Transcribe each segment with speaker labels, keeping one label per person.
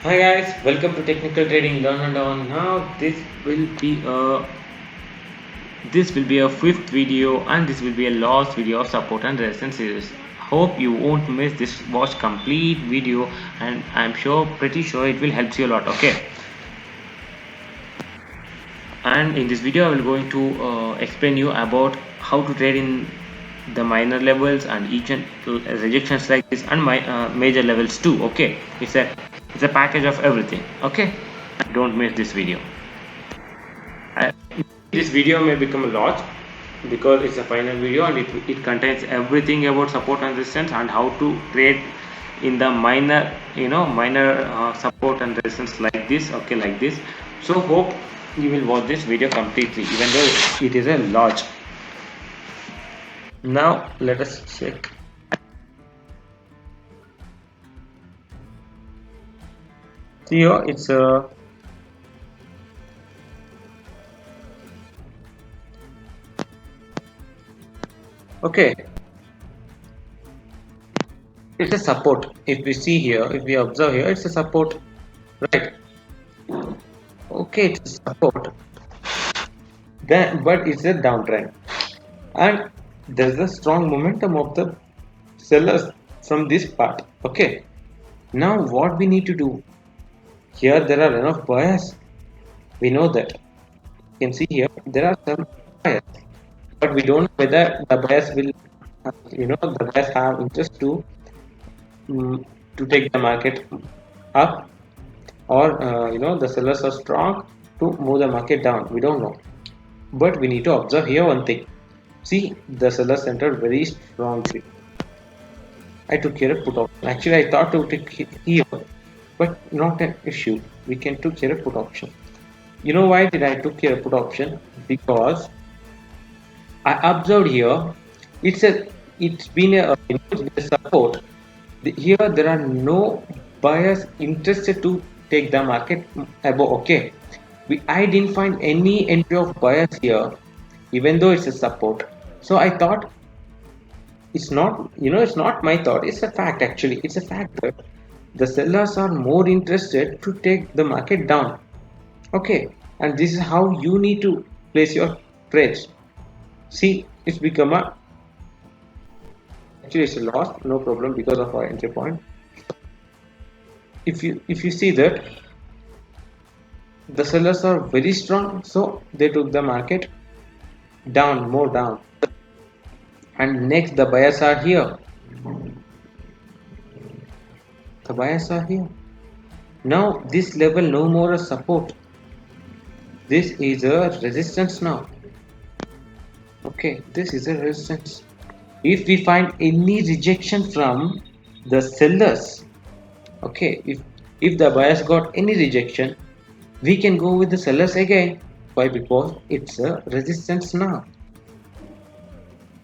Speaker 1: Hi guys, welcome to Technical Trading Learn and Learn. Now this will be a fifth video, and this will be a last video of support and resistance series. Hope you won't miss this. Watch complete video, and I'm pretty sure it will help you a lot. Okay. And in this video, I will going to explain you about how to trade in the minor levels and each and rejections like this, and my major levels too. Okay, it's a package of everything. Okay, don't miss this video. I, this video may become a lot because it's a final video, and it contains everything about support and resistance and how to trade in the minor support and resistance like this. Okay, like this. So hope you will watch this video completely, even though it is a large. Now let us check. See here, it's a okay. It's a support. If we see here, if we observe here, it's a support, right? Okay, it's a support. Then, but it's a downtrend, and there's a strong momentum of the sellers from this part. Okay, now what we need to do here? There are enough buyers. We know that. You can see here there are some buyers, but we don't know whether the buyers will, the buyers have interest mm, to take the market up, or the sellers are strong to move the market down. We don't know, but we need to observe here one thing. See, the sellers entered very strongly. I took here a put option. Actually, I thought to take here, but not an issue. We can took here a put option. You know why did I took here a put option? Because I observed here, it's been a support. Here there are no buyers interested to take the market above. Okay, I didn't find any entry of buyers here, even though it's a support. So I thought it's not my thought, it's a fact. Actually, it's a fact that the sellers are more interested to take the market down. Okay, and this is how you need to place your trades. See, it's become a actually it's a loss, no problem, because of our entry point. If you see that the sellers are very strong, so they took the market down, more down. And next the buyers are here. The buyers are here. Now this level no more a support. This is a resistance now. Okay, this is a resistance. If we find any rejection from the sellers, okay, if the buyers got any rejection, we can go with the sellers again. Why? Because it's a resistance now.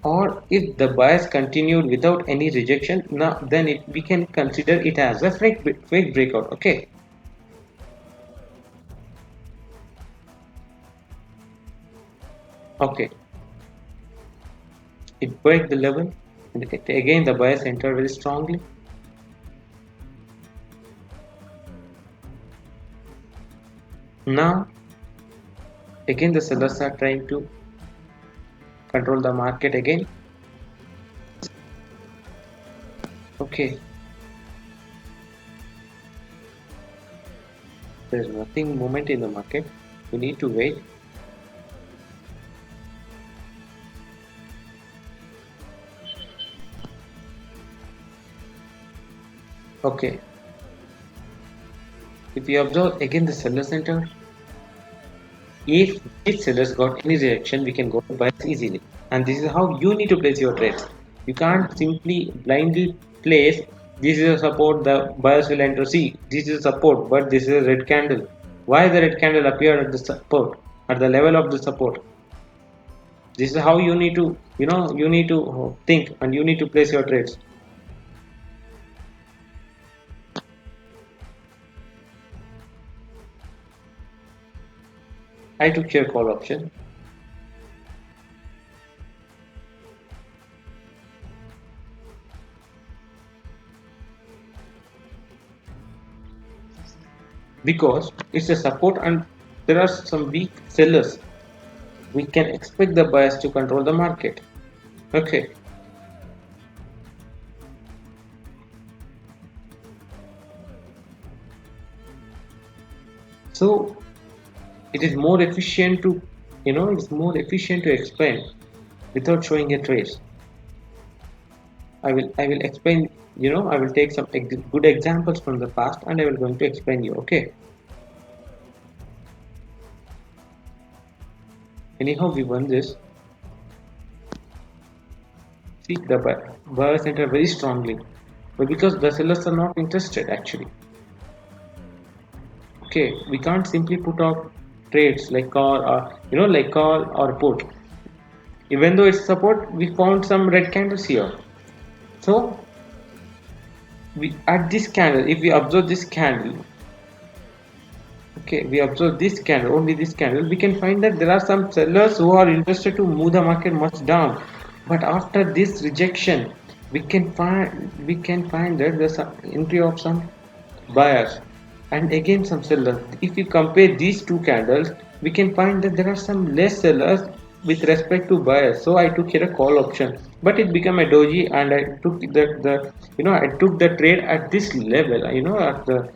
Speaker 1: Or if the buyers continued without any rejection, now then we can consider it as a fake breakout. Okay. Okay, it break the level, and again the buyers enter very strongly. Now again the sellers are trying to control the market again. Okay, there's nothing movement in the market. We need to wait. Okay, if we observe again the sellers enter, if sellers got any reaction, we can go to buyers easily. And this is how you need to place your trades. You can't simply blindly place this is a support, the buyers will enter. See, this is a support, but this is a red candle. Why the red candle appeared at the support, at the level of the support? This is how you need to, you need to think, and you need to place your trades. I took your call option. because it's a support and there are some weak sellers. We can expect the buyers to control the market. Okay, so it is more efficient to, it's more efficient to explain without showing a trace. I will explain, I will take some good examples from the past and I will going to explain you. Okay, anyhow we won this. See, the buyers enter very strongly, but because the sellers are not interested actually. Okay, we can't simply put out trades like call or, like call or put. Even though it's support, we found some red candles here. So we at this candle, if we observe this candle, okay, we observe this candle, only this candle, we can find that there are some sellers who are interested to move the market much down. But after this rejection, we can find that there's some entry of some buyers and again some sellers. If you compare these two candles, we can find that there are some less sellers with respect to buyers. So I took here a call option, but it became a doji and I took I took the trade at this level, at the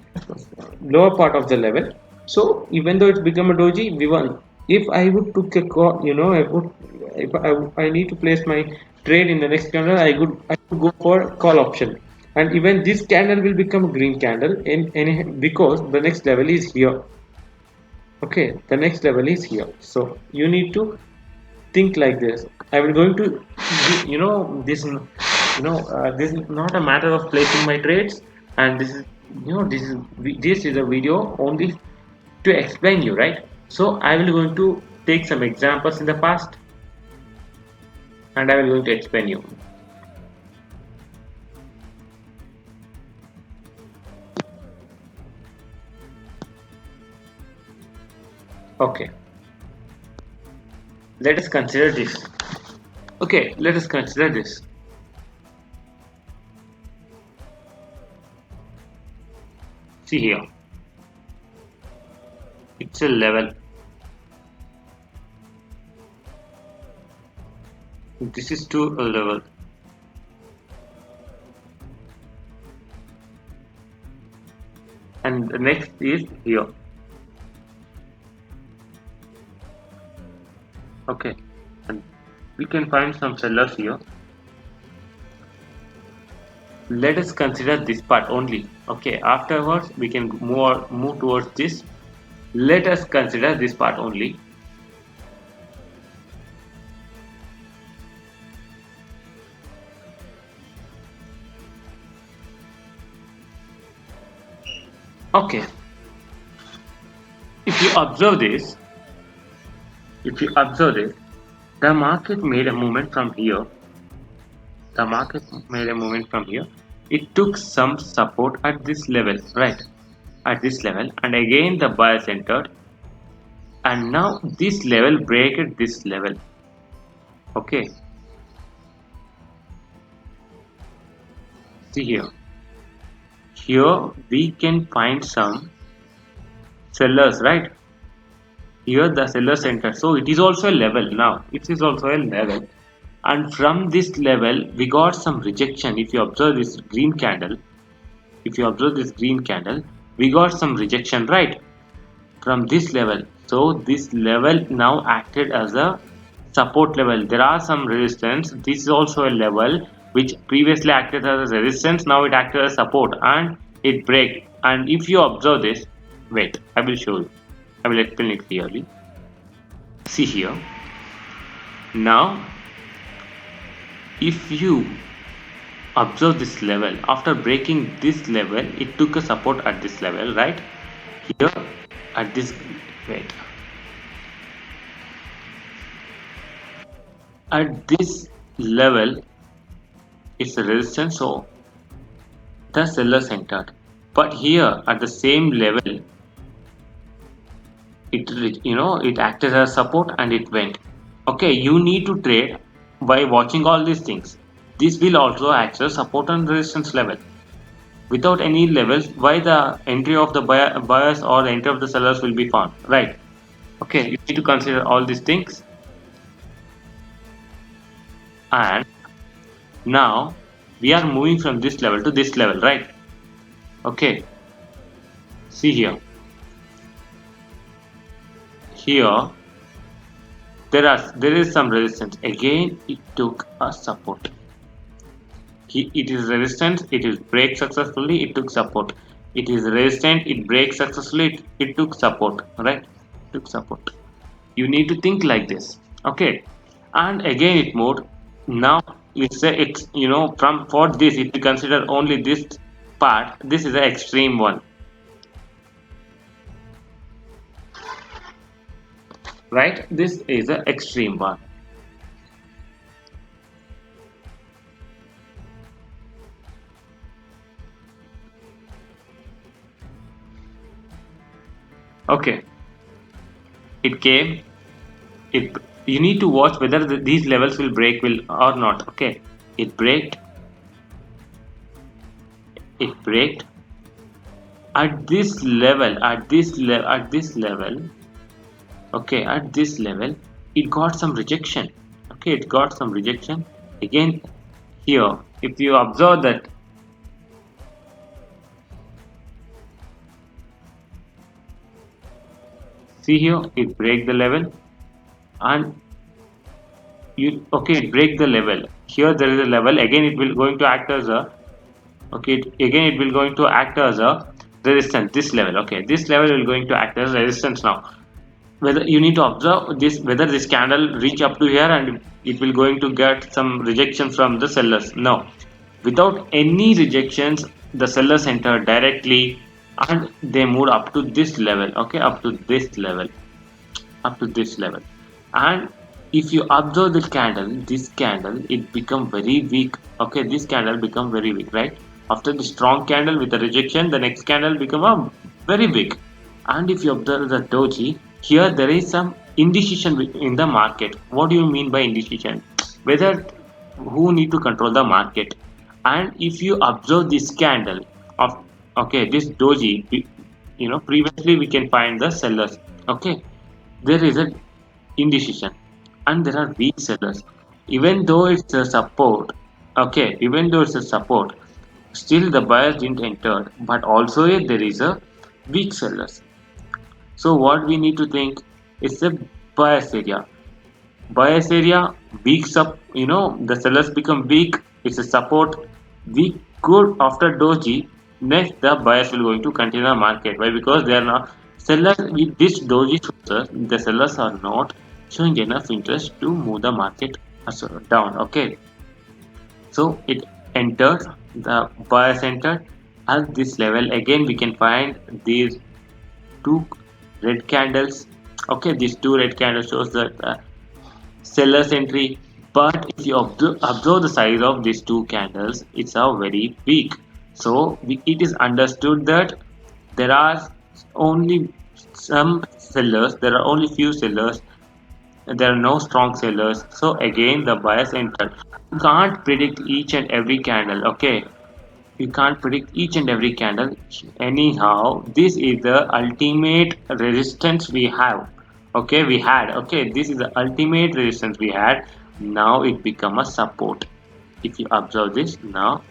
Speaker 1: lower part of the level. So even though it's become a doji, we won. If I would took a call, if I need to place my trade in the next candle, I would go for call option, and even this candle will become a green candle in because the next level is here. Okay, the next level is here. So you need to think like this. I will going to this is not a matter of placing my trades, and this is a video only to explain you, right? So I will going to take some examples in the past and I will going to explain you. Okay, let us consider this. Okay, let us consider this. See here, it's a level. This is to a level, and the next is here. Okay, and we can find some sellers here. Let us consider this part only. Okay, afterwards we can move towards this. Let us consider this part only. Okay, if you observe this, the market made a movement from here. The market made a movement from here. It took some support at this level, right? At this level, and again the buyers entered, and now this level break this level. Okay, see here. Here we can find some sellers, right? Here the sellers enter, so it is also a level. Now it is also a level, and from this level we got some rejection. If you observe this green candle, we got some rejection, right? From this level. So this level now acted as a support level. There are some resistance. This is also a level which previously acted as a resistance. Now it acted as support and it break. And if you observe this, wait, I will show you. I will explain it clearly. See here. Now, if you observe this level, after breaking this level, it took a support at this level, right? Here at this, wait, at this level it's a resistance, so the sellers entered. But here at the same level, it acted as support and it went. Okay, you need to trade by watching all these things. This will also act as support and resistance level. without any levels, why the entry of the buyers or the entry of the sellers will be found, right? Okay, you need to consider all these things. And now we are moving from this level to this level, right? Okay, see here. Here there is some resistance. Again, it took a support. It is resistant, it is break successfully, it took support. It is resistant, it breaks successfully, it took support, right? Took support. You need to think like this, okay? And again it moved. Now let's say it's, from for this, if you consider only this part, this is the extreme one, right? This is the extreme one. Okay, it came. It, you need to watch whether these levels will break will or not. Okay, it braked. It braked at this level. Okay, at this level, it got some rejection. Okay, it got some rejection. Again, here, if you observe that, see here, it break the level, and it break the level. Here there is a level. Again, it will going to act as a, again it will going to act as a resistance. This level, okay, this level will going to act as resistance now. Whether you need to observe this, whether this candle reach up to here and it will going to get some rejection from the sellers. No, without any rejections, the sellers entered directly and they moved up to this level. Okay, up to this level, and if you observe the candle, this candle, it become very weak. Okay, this candle become very weak, right? After the strong candle with the rejection, the next candle become a very weak. And if you observe the doji, here there is some indecision in the market. What do you mean by indecision? Whether who need to control the market. And if you observe this candle of, okay, this doji, previously we can find the sellers. Okay, there is a indecision and there are weak sellers. Even though it's a support, okay, even though it's a support, still the buyers didn't enter, but also there is a weak sellers. So what we need to think is the bias area. Bias area, weak sub, the sellers become weak, it's a support, weak, good after doji. Next, the buyers will going to continue the market. Why? Because they are not sellers with this doji shows, the sellers are not showing enough interest to move the market down. Okay, so it entered, the buyers entered at this level. Again, we can find these two red candles. Okay, these two red candles shows that seller's entry. But if you observe the size of these two candles, it's a very weak. So it is understood that there are only some sellers, there are only few sellers, there are no strong sellers. So again the buyers entered. You can't predict each and every candle. Okay, you can't predict each and every candle. Anyhow, this is the ultimate resistance we have. Okay, we had. Okay, this is the ultimate resistance we had. Now it become a support. If you observe this, now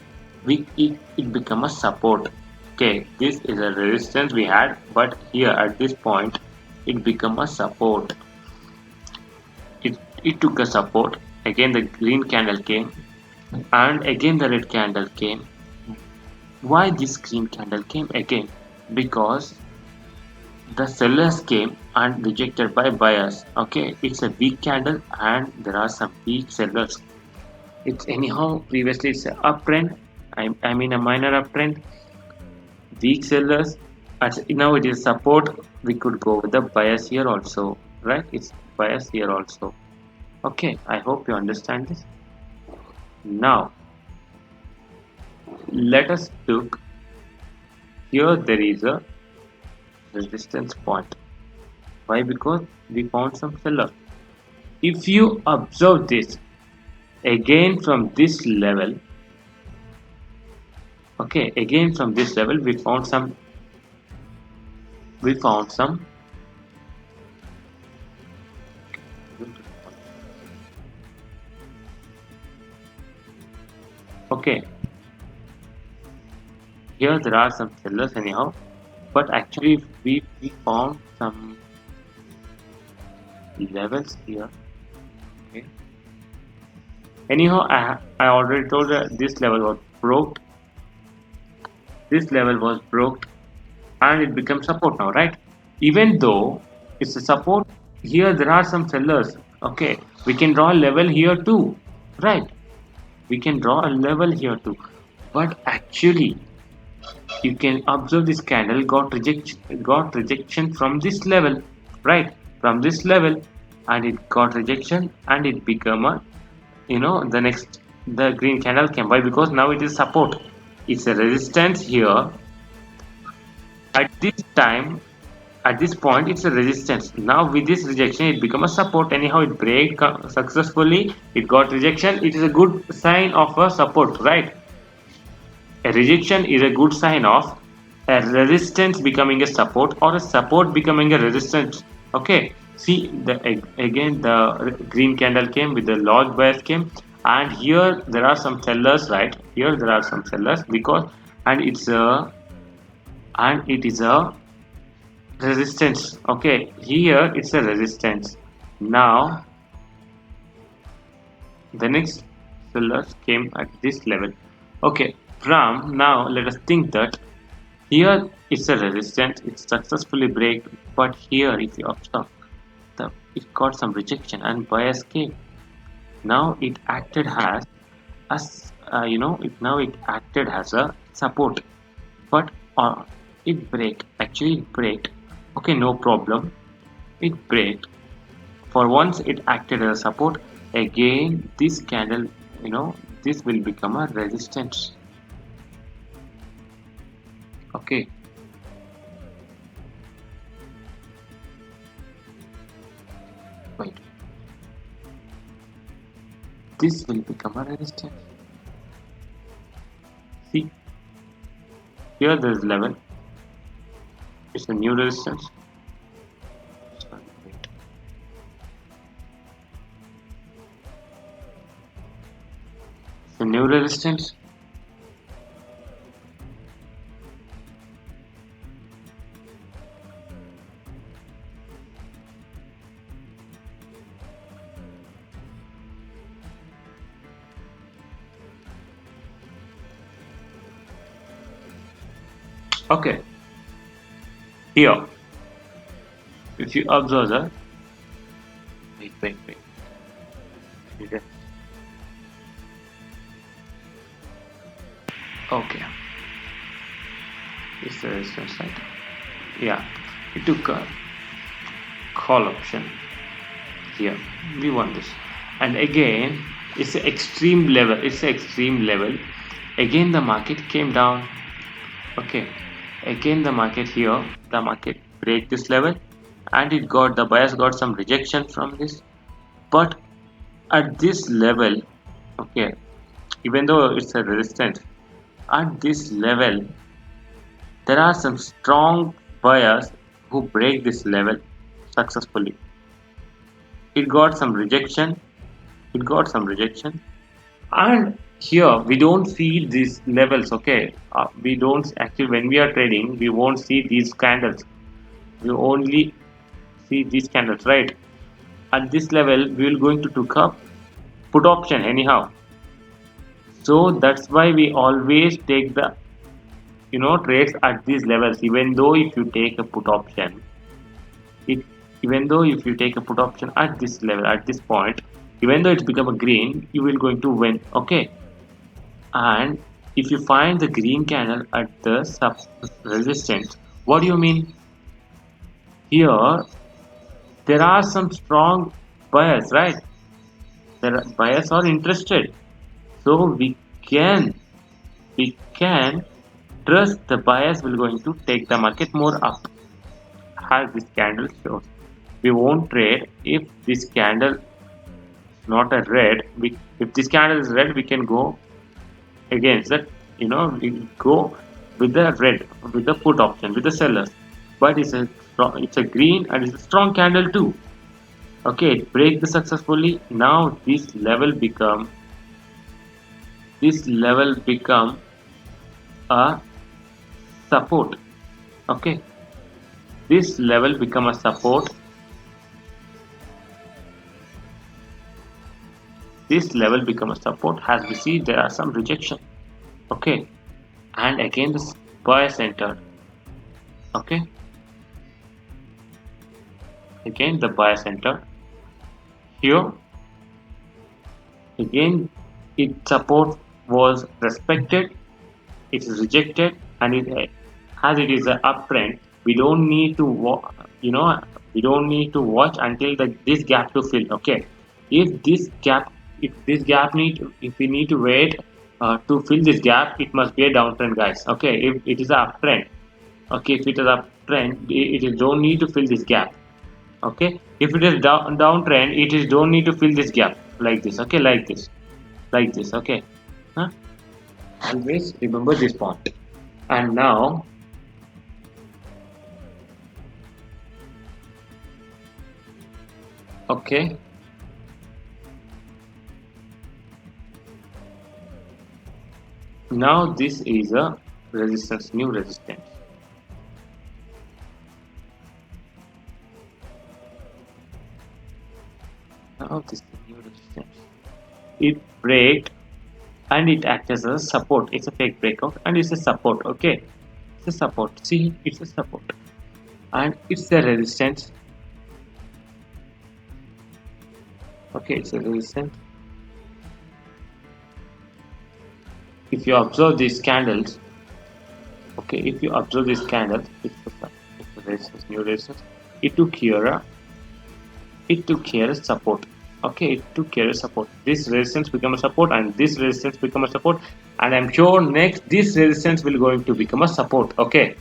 Speaker 1: it become a support. Okay, this is a resistance we had, but here at this point it become a support. It took a support. Again the green candle came, and again the red candle came. Why this green candle came again? Because the sellers came and rejected by buyers. Okay, it's a weak candle and there are some weak sellers. It's anyhow previously it's an uptrend. I mean a minor uptrend. Weak sellers. As now it is support. We could go with the buyers here also, right? It's buyers here also. Okay, I hope you understand this. Now let us look. Here there is a resistance point. Why? Because we found some seller. If you observe this again from this level, Okay, again from this level we found some okay, here there are some sellers anyhow, but actually we found some levels here. Okay, anyhow I already told that this level was broke, this level was broke, and it becomes support now, right? Even though it's a support, here there are some sellers. Okay, we can draw a level here too, right? We can draw a level here too, but actually you can observe this candle got rejection from this level, right? From this level, and it got rejection, and it become a, the next, the green candle came by, because now it is support, it's a resistance here. At this time, at this point, it's a resistance. Now with this rejection it become a support. Anyhow, it break successfully, it got rejection, it is a good sign of a support, right? A rejection is a good sign of a resistance becoming a support, or a support becoming a resistance. Okay, see the again the green candle came with the large bias came, and here there are some sellers, right? Here there are some sellers, because and it's a and it is a resistance. Okay, here it's a resistance. Now the next sellers came at this level. Okay, from now let us think that here it's a resistance, it's successfully break, but here if you observe, it got some rejection and bias came. Now it acted as now it acted as a support, but it break, actually it break. Okay, no problem, it break. For once it acted as a support, again this candle, this will become a resistance. Okay, wait, this will become a resistance. See, here there's level, it's a new resistance. Sorry, wait. It's a new resistance. Okay, here, if you observe that, wait. Okay, okay, it's the resistance side. Yeah, we took a call option here. We want this, and again, it's an extreme level. Again, the market came down. Okay, again the market here, the market break this level, and the bias got some rejection from this, but at this level, okay, even though it's a resistance, at this level there are some strong buyers who break this level successfully. It got some rejection, it got some rejection, and here we don't see these levels. Okay, we don't actually, when we are trading we won't see these candles, we only see these candles, right? At this level we will going to took up put option anyhow, so that's why we always take the trades at these levels. Even though if you take a put option, it even though if you take a put option at this level, at this point, even though it's become a green, you will going to win. Okay, and if you find the green candle at the sub resistance, what do you mean? Here there are some strong buyers, right? There are buyers are interested, so we can trust the buyers will going to take the market more up, as this candle shows. We won't trade if this candle is not a red. If this candle is red, we can go against that. we go with the red, with the put option, with the sellers. But it's a green and it's a strong candle too. Okay, it break the successfully. Now this level become a support. Okay, this level become a support. This level become a support. As we see, there are some rejection. Okay, and again this bias entered. Okay, again the bias entered here. Again, its support was respected. It is rejected, and as it is an uptrend, we don't need to you know we don't need to watch until this gap to fill. Okay, if this gap if this gap need if we need to wait to fill this gap, it must be a downtrend, guys. Okay, if it is an uptrend, okay, if it is uptrend, it is don't need to fill this gap. Okay, if it is downtrend, it is don't need to fill this gap like this. Okay, like this. Okay, huh? Always remember this point. And now, okay, now this is a resistance, new resistance. Now this is new resistance. It break and it acts as a support. It's a fake breakout and it's a support. Okay, it's a support. See, it's a support and it's a resistance. Okay, it's a resistance. If you observe these candles, okay, if you observe these candles, it's a resistance, new resistance. It took here a support. Okay, it took care of support. This resistance become a support and this resistance become a support, and I'm sure next this resistance will going to become a support. Okay,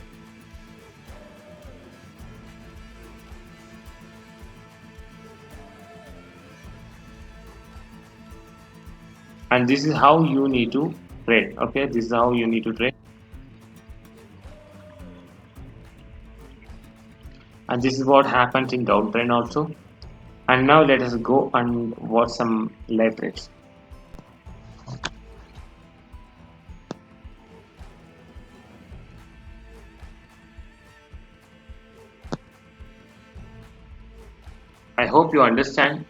Speaker 1: and this is how you need to trade. Okay, this is how you need to trade, and this is what happens in downtrend also. And now let us go and watch some live trades. I hope you understand.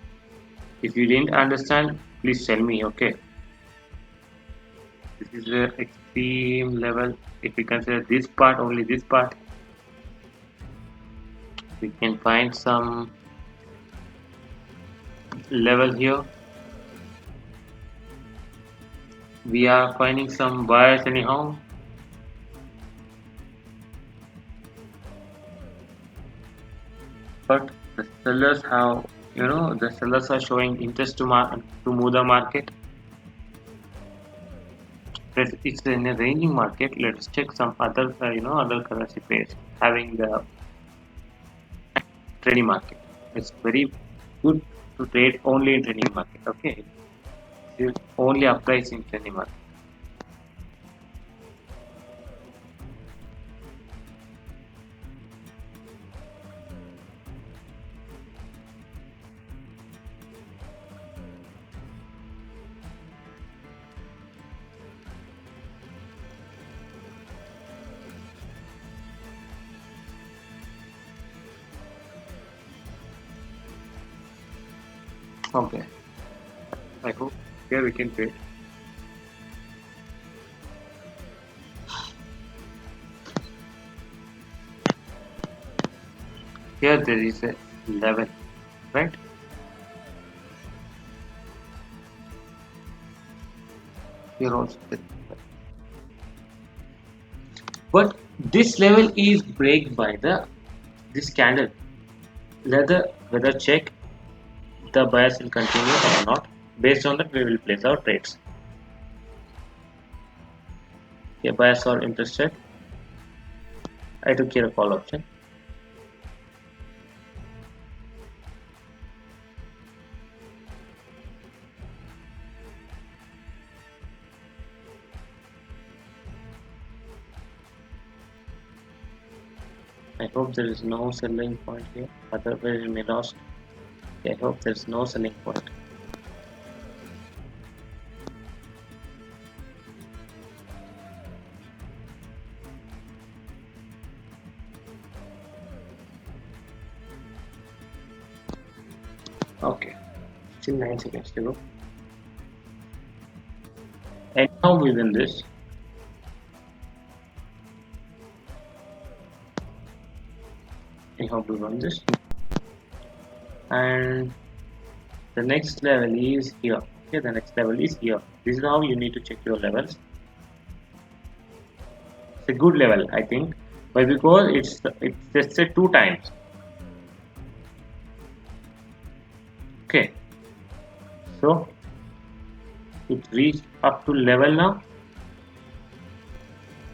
Speaker 1: If you didn't understand, please tell me. Okay, this is the extreme level. If we consider this part, only this part, we can find some level here. We are finding some buyers anyhow, but the sellers have, the sellers are showing interest to move the market. It's in a ranging market. Let's check some other other currency pairs having the trading market. It's very good to trade only in trading market. Okay, it only applies in trading market. Okay, I hope here we can trade. Here there is a level, right? Here also, but this level is break by this candle. Whether check the bias will continue or not. Based on that, we will place our trades. Okay, buyers are interested. I took here a call option. I hope there is no selling point here, otherwise we may lost. I hope there is no selling point. Okay, still 9 seconds to go. And now we win this. I hope we won this. And the next level is here. Okay, the next level is here. This is how you need to check your levels. It's a good level, I think, but because it's tested 2 times. Okay, so it reached up to level now.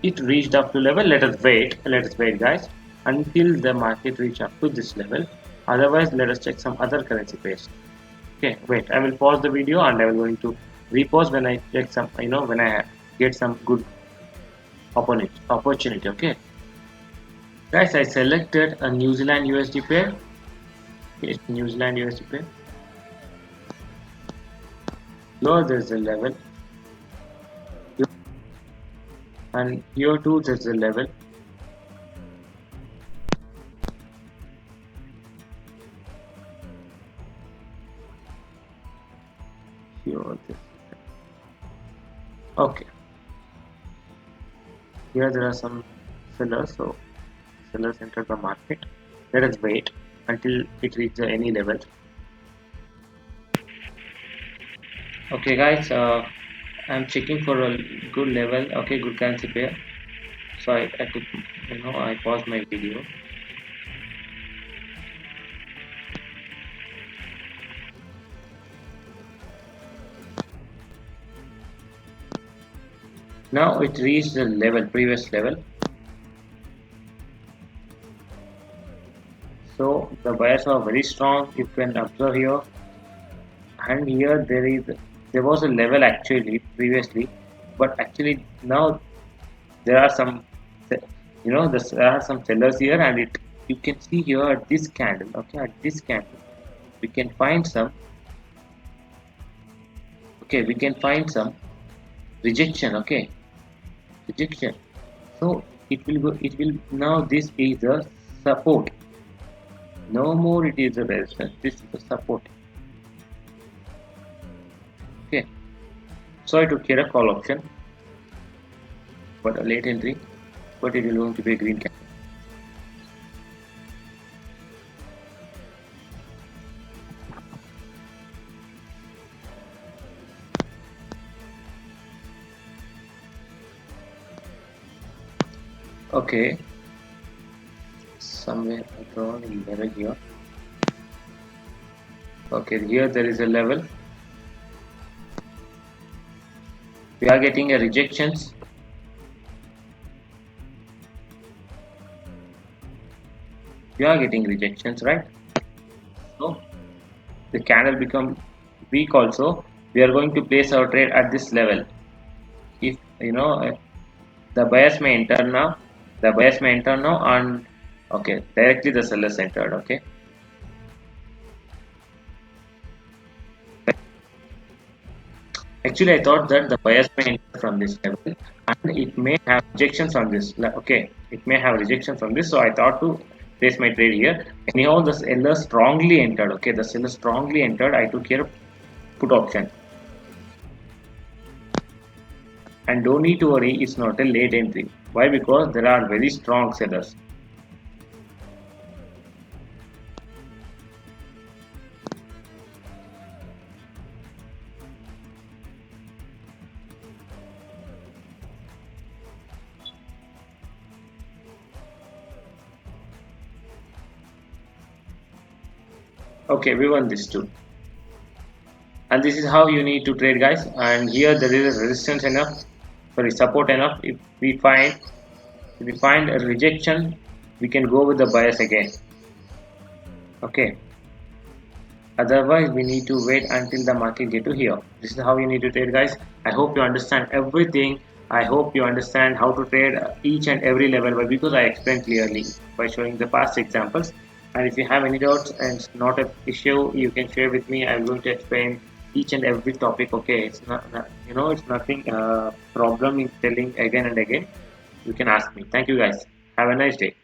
Speaker 1: It reached up to level. Let us wait, guys, until the market reach up to this level. Otherwise, let us check some other currency pairs. Okay, wait, I will pause the video and I will going to repause when I check some, when I get some good opportunity. Okay, guys, I selected a New Zealand USD pair. Yes, New Zealand USD pair. Here there's a level, and here too there's a level. Here this. Okay. Here there are some sellers, so sellers enter the market. Let us wait until it reaches any level. Okay, guys, I'm checking for a good level. Okay, good currency pair. So I could, I paused my video. Now it reached the level, previous level. So the buyers are very strong. You can observe here, and here there was a level actually previously, but actually now there are some, there are some sellers here, and you can see here at this candle. Okay, at this candle, we can find some. Okay, we can find some rejection. Okay, rejection. So it will go. It will now. This is the support. No more. It is a resistance. This is the support. Okay. So I took here a call option, but a late entry, but it will going to be a green candle. Okay, somewhere I draw a level here. Okay, here there is a level. We are getting a rejections. We are getting rejections, right? So the candle become weak also. We are going to place our trade at this level. If the buyers may enter now. The buyers may enter now, and okay, directly the sellers entered. Okay. Actually, I thought that the buyers may enter from this level, and it may have rejections from this. Okay, it may have rejection from this, so I thought to place my trade here. Anyhow, the seller strongly entered. Okay, the seller strongly entered. I took here put option, and don't need to worry. It's not a late entry. Why? Because there are very strong sellers. Okay, we won this too. And this is how you need to trade, guys. And here there is a resistance enough, sorry, support enough. If we find a rejection, we can go with the bias again. Okay, otherwise we need to wait until the market get to here. This is how you need to trade, guys. I hope you understand everything. I hope you understand how to trade each and every level, but because I explained clearly by showing the past examples. And if you have any doubts and it's not an issue, you can share with me. I'm going to explain each and every topic. Okay, it's not it's nothing problem in telling again and again. You can ask me. Thank you guys. Have a nice day.